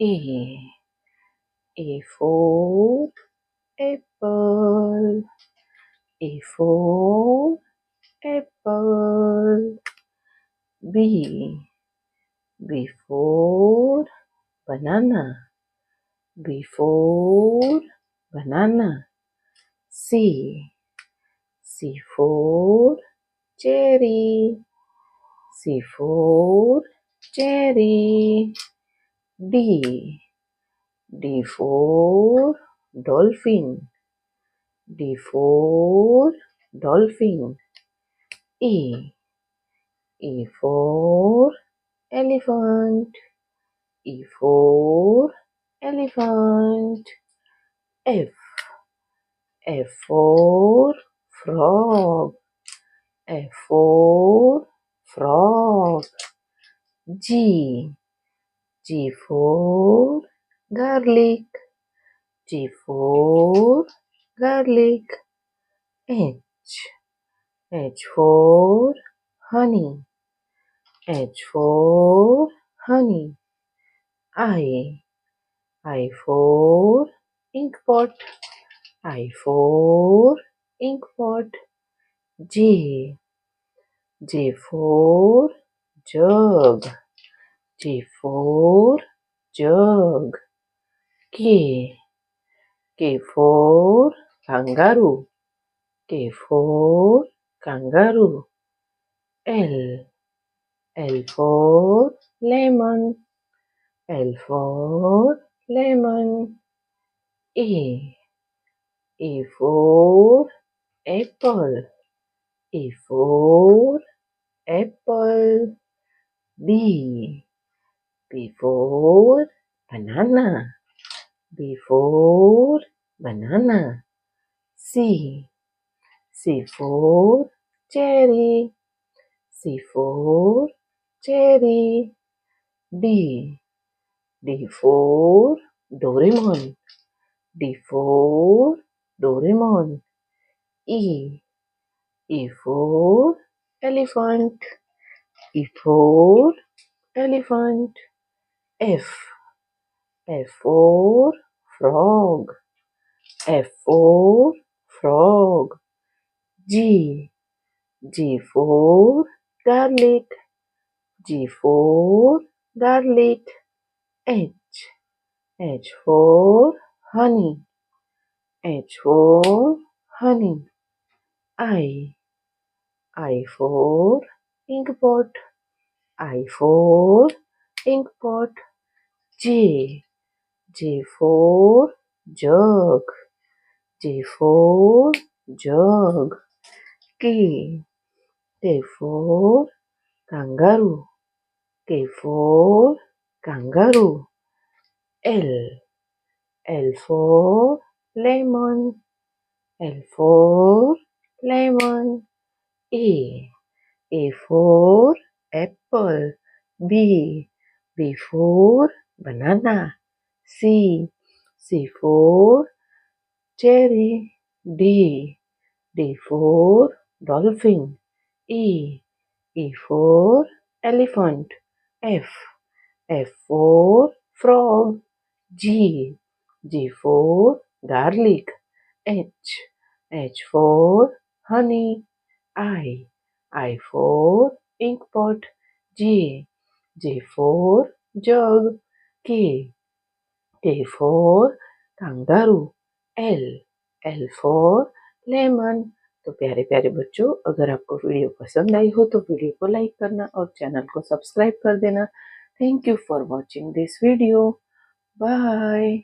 A. A for apple. A for apple. B. B for banana. B for banana. C. C for cherry. C for cherry. D. D for dolphin. D for dolphin. E. E for elephant. E for elephant. F. F for frog. F for frog. G. G for garlic. G for garlic. H. H for honey. H for honey. I. I for ink pot. I for ink pot. J. J for jug. J for jug. K. K for kangaroo. K for kangaroo. L. L for lemon. L for lemon. A. A for apple. A for apple. B. B for banana. B for banana. C. C for cherry. C for cherry. D. D for Doraemon. D for Doraemon. E. E for elephant. E for elephant. F. F for frog. F for frog. G. G for garlic. G for garlic. H. H for honey. H for honey. I. I for ink pot. I for ink pot. J. J for jug. J for jug. K. K for kangaroo. K for kangaroo. L. L for lemon. L for lemon. A. A for apple. B. B for banana. C. C for cherry. D. D for dolphin. E. E for elephant. F. F for frog. G. G for garlic. H. H for honey. I. I for ink pot. J. J for jug. K. K for kangaroo. L. L for lemon. तो प्यारे प्यारे बच्चों, अगर आपको video पसंद आई हो तो video को लाइक करना और चैनल को सब्सक्राइब कर देना। Thank you for watching this video. Bye.